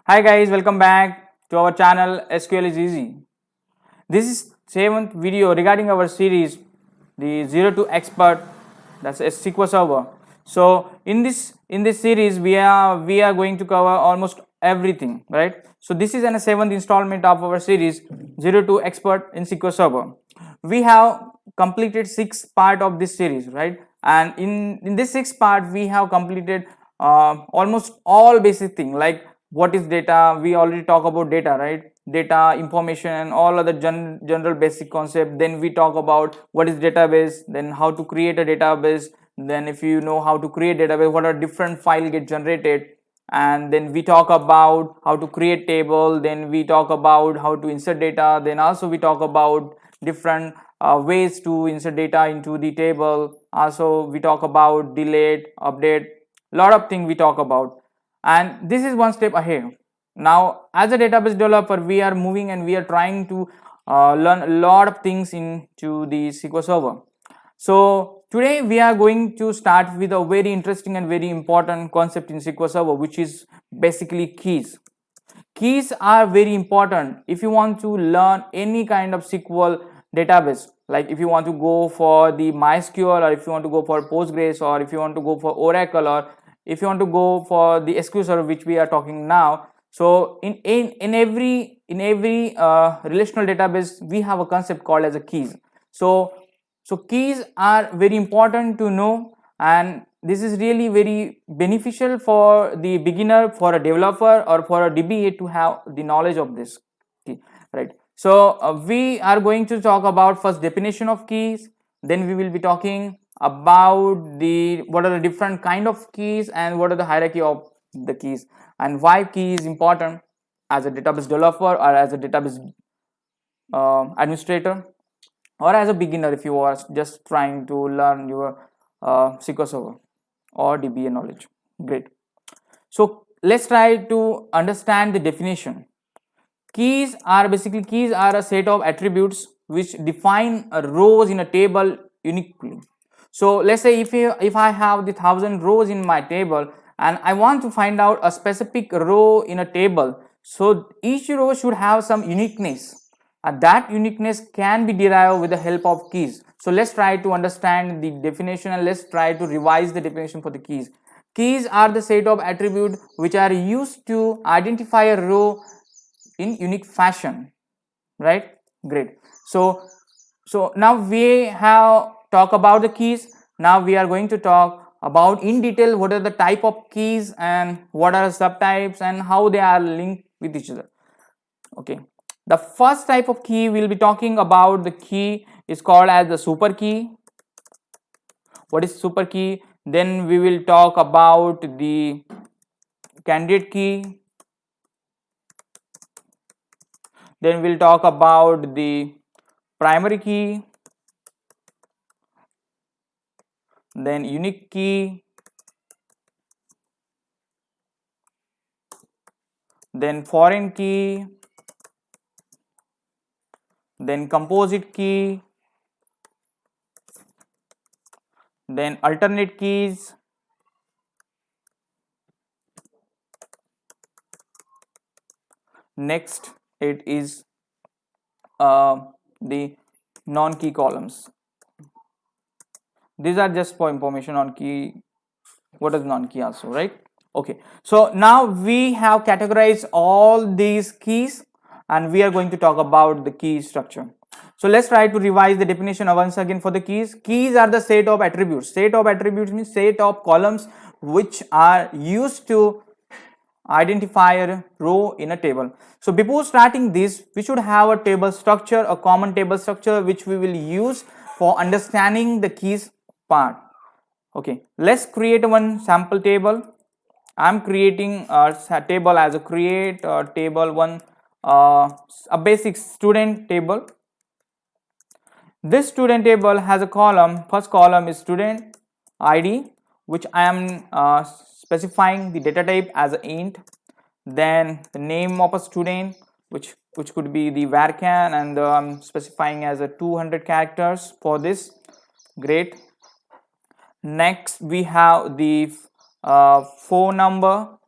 Hi guys, welcome back to our channel SQL is easy. This is 7th video regarding our series the 0 to expert, that's a SQL server. So in this series we are going to cover almost everything, right? So this is an 7th installment of our series 0 to expert in SQL server. We have completed 6 part of this series, right? And in this 6 part we have completed almost all basic thing like what is data. We already talk about data, right? Data, information, and all other general basic concept. Then we talk about what is database, then how to create a database, then if you know how to create database, what are different file get generated, and then we talk about how to create table, then we talk about how to insert data, then also we talk about different ways to insert data into the table. Also we talk about delete, update, lot of things we talk about, and this is one step ahead. Now as a database developer we are moving and we are trying to learn a lot of things into the SQL server. So today we are going to start with a very interesting and very important concept in SQL server, which is basically keys. Keys are very important if you want to learn any kind of SQL database. Like if you want to go for the MySQL, or if you want to go for Postgres, or if you want to go for Oracle, or if you want to go for the SQL server which we are talking now. So in every relational database we have a concept called as a keys. So keys are very important to know, and this is really very beneficial for the beginner, for a developer, or for a DBA to have the knowledge of this key, right? So we are going to talk about first definition of keys, then we will be talking about the what are the different kind of keys and what are the hierarchy of the keys, and why key is important as a database developer or as a database administrator, or as a beginner if you are just trying to learn your SQL server or DBA knowledge. Great. So let's try to understand the definition. Keys are a set of attributes which define rows in a table uniquely. So let's say if I have the 1,000 rows in my table and I want to find out a specific row in a table, so each row should have some uniqueness, and that uniqueness can be derived with the help of keys. So let's try to understand the definition and let's try to revise the definition for the keys. Keys are the set of attributes which are used to identify a row in unique fashion, right? Great. So now we have talked about the keys. Now we are going to talk about in detail what are the type of keys and what are the subtypes and how they are linked with each other. Okay, the first type of key we'll be talking about, the key is called as the super key. What is super key? Then we will talk about the candidate key. Then we'll talk about the primary key, then unique key, then foreign key, then composite key, then alternate keys, next it is the non-key columns. These are just for information on key, what is non-key also, right? Okay, so now we have categorized all these keys and we are going to talk about the key structure. So let's try to revise the definition once again for the keys. Keys are the set of attributes. Set of attributes means set of columns which are used to identify a row in a table. So before starting this, we should have a table structure, a common table structure which we will use for understanding the keys part. Okay, let's create one sample table. I'm creating a table as a create table one, a basic student table. This student table has a column. First column is student ID, which I am specifying the data type as an int. Then the name of a student, which could be the varchar, and I'm specifying as a 200 characters for this. Great. Next we have the phone number.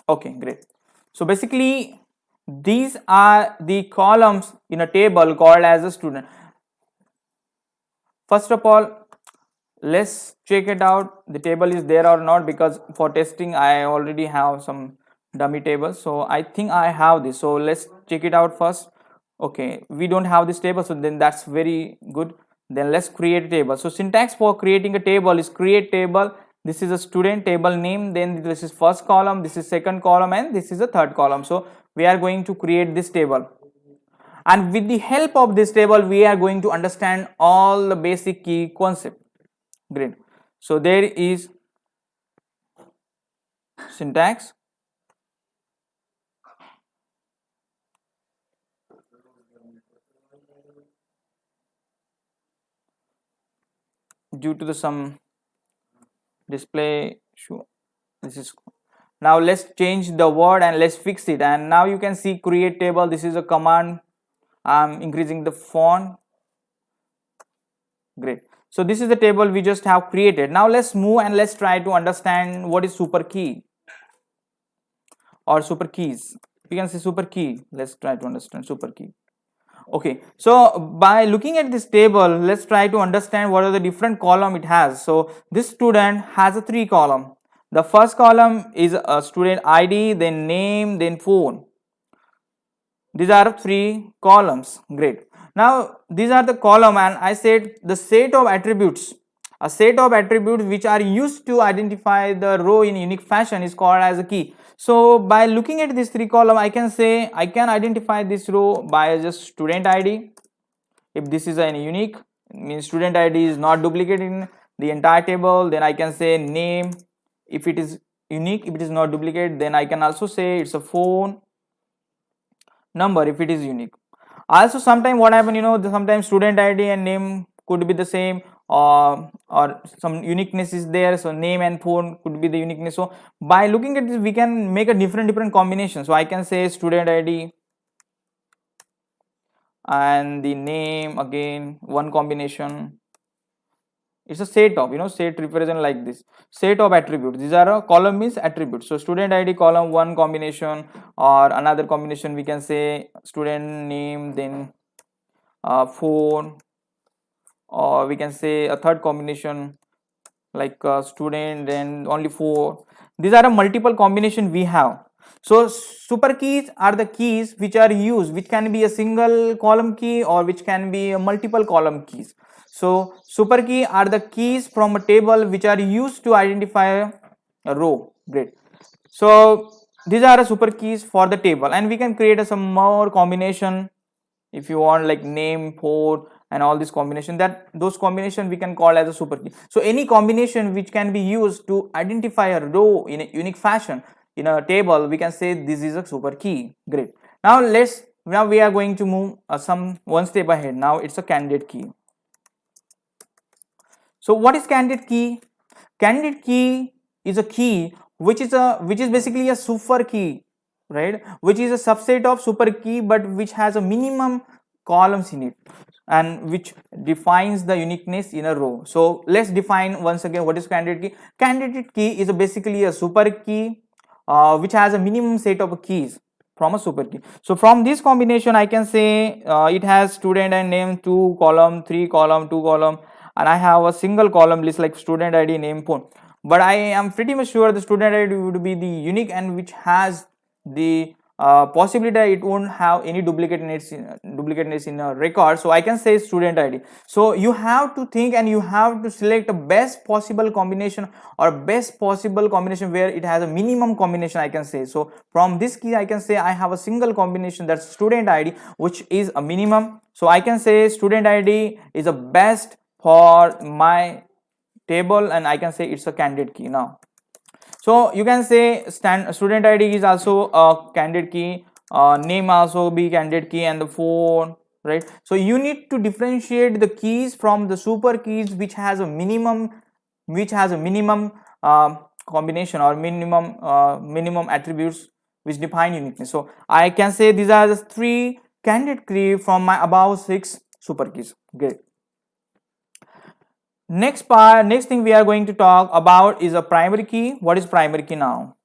Okay, great. So basically these are the columns in a table called as a student. First of all, let's check it out the table is there or not, because for testing I already have some dummy tables. So I think I have this, so let's check it out first. Okay, we don't have this table, so then that's very good. Then let's create a table. So syntax for creating a table is create table. This is a student table name, then this is first column, this is second column, and this is a third column. So we are going to create this table, and with the help of this table we are going to understand all the basic key concept. Great. So there is syntax. Due to the some display issue, this is now let's change the word and let's fix it. And now you can see create table. This is a command. I'm increasing the font. Great. So this is the table we just have created. Now let's move and let's try to understand what is super key or super keys. We can say super key. Let's try to understand super key. Okay, so by looking at this table, let's try to understand what are the different column it has. So this student has a 3 column. The first column is a student ID, then name, then phone. These are 3 columns. Great. Now these are the column, and I said the set of attributes. A set of attributes which are used to identify the row in unique fashion is called as a key. So by looking at these 3 column, I can say I can identify this row by just student ID. If this is an unique, means student ID is not duplicated in the entire table, then I can say name. If it is unique, if it is not duplicated, then I can also say it's a phone number if it is unique. Also sometimes what happen, sometimes student ID and name could be the same, or some uniqueness is there, so name and phone could be the uniqueness. So by looking at this we can make a different combination. So I can say student ID and the name, again one combination. It's a set of, set represent like this, set of attributes. These are a column means attributes. So student ID column one combination, or another combination we can say student name, then phone, or we can say a third combination like student then only 4. These are a multiple combination we have. So super keys are the keys which are used, which can be a single column key or which can be a multiple column keys. So super key are the keys from a table which are used to identify a row. Great. So these are the super keys for the table, and we can create some more combination if you want, like name, phone, and all this combination. That those combination we can call as a super key. So any combination which can be used to identify a row in a unique fashion in a table, we can say this is a super key. Great. Now we are going to move some one step ahead. Now it's a candidate key. So what is candidate key? Candidate key is a key which is basically a super key, right, which is a subset of super key but which has a minimum columns in it and which defines the uniqueness in a row. So let's define once again what is candidate key. Candidate key is basically a super key which has a minimum set of keys from a super key. So from this combination I can say it has student and name 2 column, 3 column, 2 column, and I have a single column list like student ID, name, phone. But I am pretty much sure the student ID would be the unique and which has the possibility that it won't have any duplicateness in a record. So I can say student ID. So you have to think and you have to select the best possible combination or best possible combination where it has a minimum combination, I can say. So from this key I can say I have a single combination, that's student ID, which is a minimum. So I can say student ID is the best for my table, and I can say it's a candidate key. Now so you can say student ID is also a candidate key, name also be candidate key, and the phone, right? So you need to differentiate the keys from the super keys which has a minimum combination or minimum attributes which define uniqueness. So I can say these are the 3 candidate key from my above 6 super keys. Great. Next thing we are going to talk about is a primary key. What is primary key now?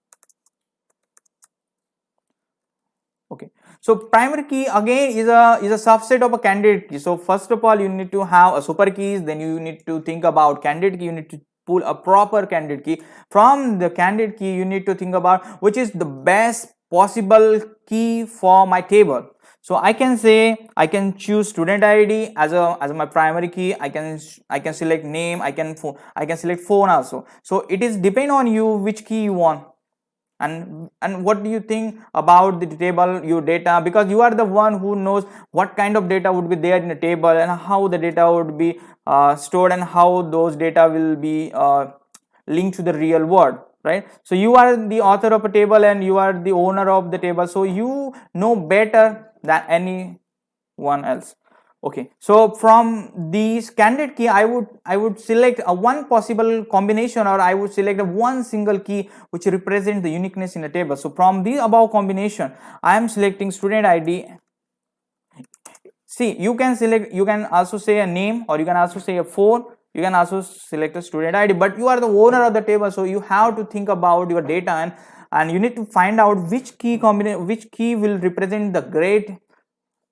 So primary key again is a subset of a candidate key. So first of all, you need to have a super keys, then you need to think about candidate key. You need to pull a proper candidate key. From the candidate key, you need to think about which is the best possible key for my table. So I can say I can choose student ID as my primary key. I can select name. I can select phone also. So it is depend on you which key you want. And what do you think about the table, your data, because you are the one who knows what kind of data would be there in the table and how the data would be stored and how those data will be linked to the real world, right? So you are the author of a table and you are the owner of the table, so you know better than anyone else. Okay, so from these candidate key, I would select a one possible combination, or I would select a one single key which represents the uniqueness in a table. So from the above combination, I am selecting student ID. See, you can also say a name, or you can also say a phone, you can also select a student ID, but you are the owner of the table, so you have to think about your data, and you need to find out which key will represent the great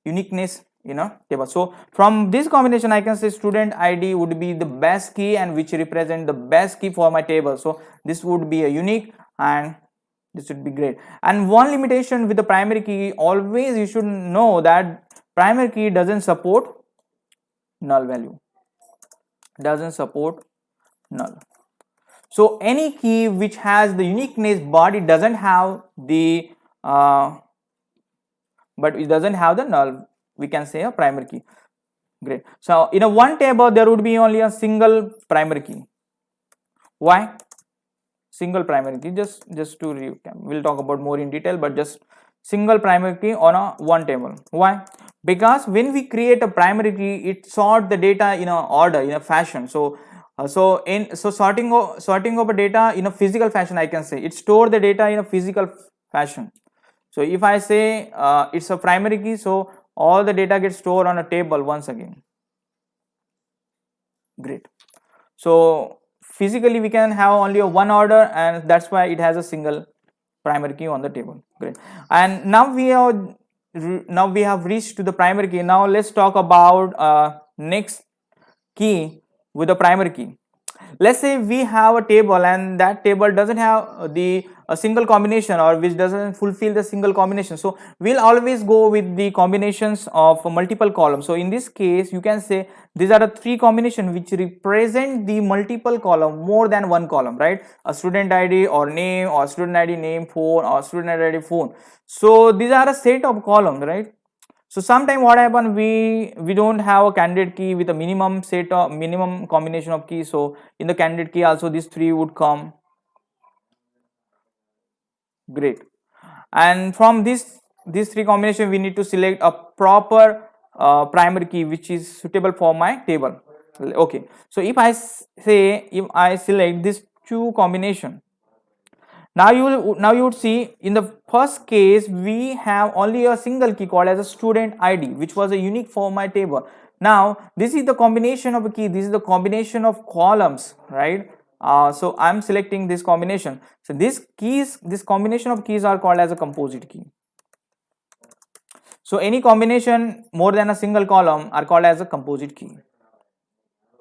uniqueness in a table. So from this combination, I can say student ID would be the best key and which represent the best key for my table. So this would be a unique, and this would be great. And one limitation with the primary key, always you should know that primary key doesn't support null value, doesn't support null. So any key which has the uniqueness but it doesn't have the null, we can say a primary key. Great. So in a one table there would be only a single primary key. Why single primary key? Just to recap, we'll talk about more in detail, but just single primary key on a one table. Why? Because when we create a primary key, it sort the data in a order, in a fashion. So sorting of a data in a physical fashion, I can say it store the data in a physical fashion. So if I say it's a primary key, so all the data gets stored on a table once again. Great. So physically we can have only a one order, and that's why it has a single primary key on the table. Great. And now we have reached to the primary key. Now let's talk about next key with the primary key. Let's say we have a table and that table doesn't have a single combination, or which doesn't fulfill the single combination. So we'll always go with the combinations of multiple columns. So in this case, you can say these are the three combinations which represent the multiple column, more than one column, right? A student ID or name, or student ID name phone, or student ID phone. So these are a set of columns, right? So sometime what happen, we don't have a candidate key with a minimum set of minimum combination of keys. So in the candidate key also these three would come. Great. And from these three combination, we need to select a proper primary key which is suitable for my table. Okay, so if I select this two combination, now you would see in the first case we have only a single key called as a student ID, which was a unique for my table. Now this is the combination of a key, this is the combination of columns, right? So I'm selecting this combination. So this combination of keys are called as a composite key. So any combination more than a single column are called as a composite key.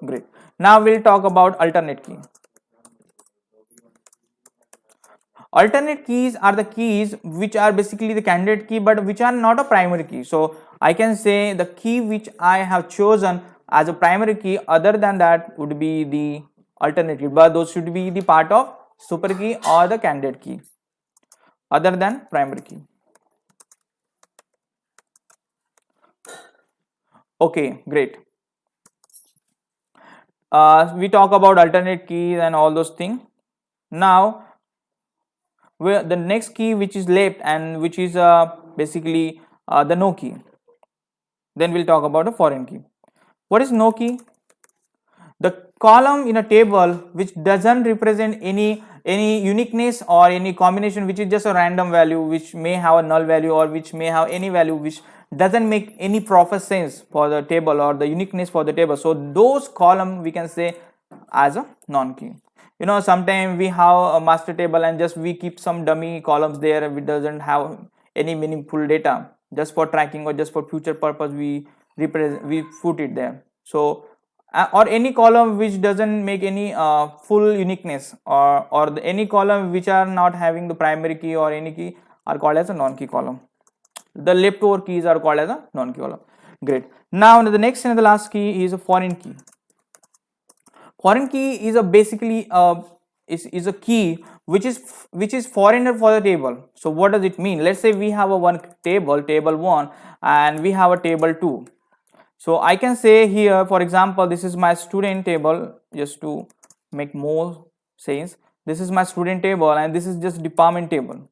Great. Now we'll talk about alternate key. Alternate keys are the keys which are basically the candidate key but which are not a primary key. So I can say the key which I have chosen as a primary key, other than that would be the alternate key, but those should be the part of super key or the candidate key other than primary key. Okay, great. We talk about alternate keys and all those things. Now the next key which is left, and which is basically the no key. Then we'll talk about a foreign key. What is no key? The column in a table which doesn't represent any uniqueness or any combination, which is just a random value, which may have a null value or which may have any value which doesn't make any proper sense for the table or the uniqueness for the table. So those column we can say as a non-key. You know, sometimes we have a master table and just we keep some dummy columns there which doesn't have any meaningful data. just for tracking or just for future purpose we put it there. So or any column which doesn't make any full uniqueness, or any column which are not having the primary key or any key are called as a non-key column. The leftover keys are called as a non-key column. Great. Now the next and the last key is a foreign key. Foreign key is a basically is a key which is foreigner for the table. So what does it mean? Let's say we have a one table 1, and we have a table 2. So I can say here, for example, this is my student table, just to make more sense. This is my student table and this is just department table.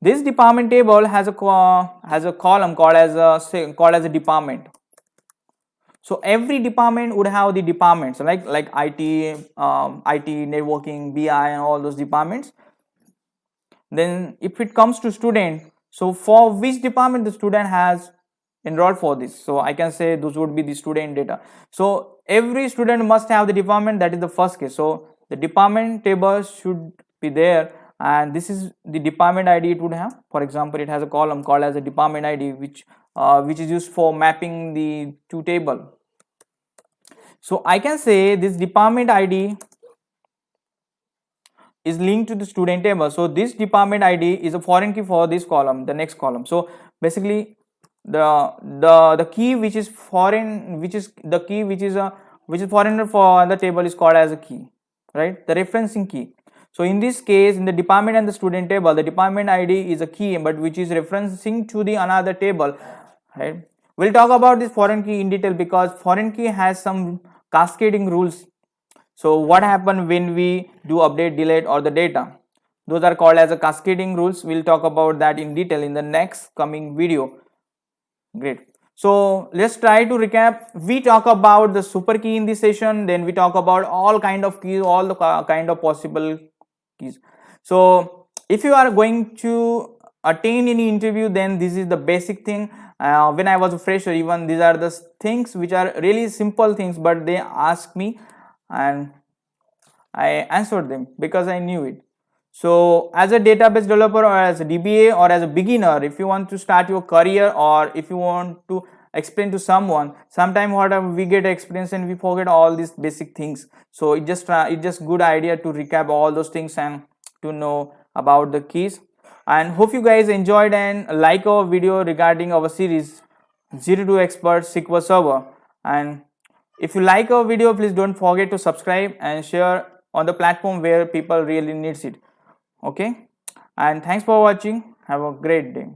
This department table has a column called as a department. So every department would have the departments like IT, networking, BI, and all those departments. Then if it comes to student, so for which department the student has enrolled for this, so I can say those would be the student data. So every student must have the department, that is the first case. So the department table should be there, and this is the department ID it would have. For example, it has a column called as a department ID, which is used for mapping the two table. So I can say this department ID is linked to the student table. So this department ID is a foreign key for this column, the next column. So basically the key which is foreign, which is the key which is foreigner for the table is called as a key, right? The referencing key. So in this case, in the department and the student table, the department ID is a key, but which is referencing to the another table, right? We'll talk about this foreign key in detail, because foreign key has some cascading rules. So what happens when we do update, delete, or the data? Those are called as a cascading rules. We'll talk about that in detail in the next coming video. Great. So let's try to recap. We talk about the super key in this session. Then we talk about all kind of keys, all the kind of possible keys. So if you are going to attain any interview, then this is the basic thing. When I was a fresher, even these are the things which are really simple things, but they asked me and I answered them because I knew it. So as a database developer or as a DBA or as a beginner, if you want to start your career or if you want to explain to someone, sometimes whatever we get experience and we forget all these basic things. So it just good idea to recap all those things and to know about the keys. And hope you guys enjoyed and like our video regarding our series Zero to Expert SQL Server. And if you like our video, please don't forget to subscribe and share on the platform where people really needs it. Okay, and thanks for watching. Have a great day.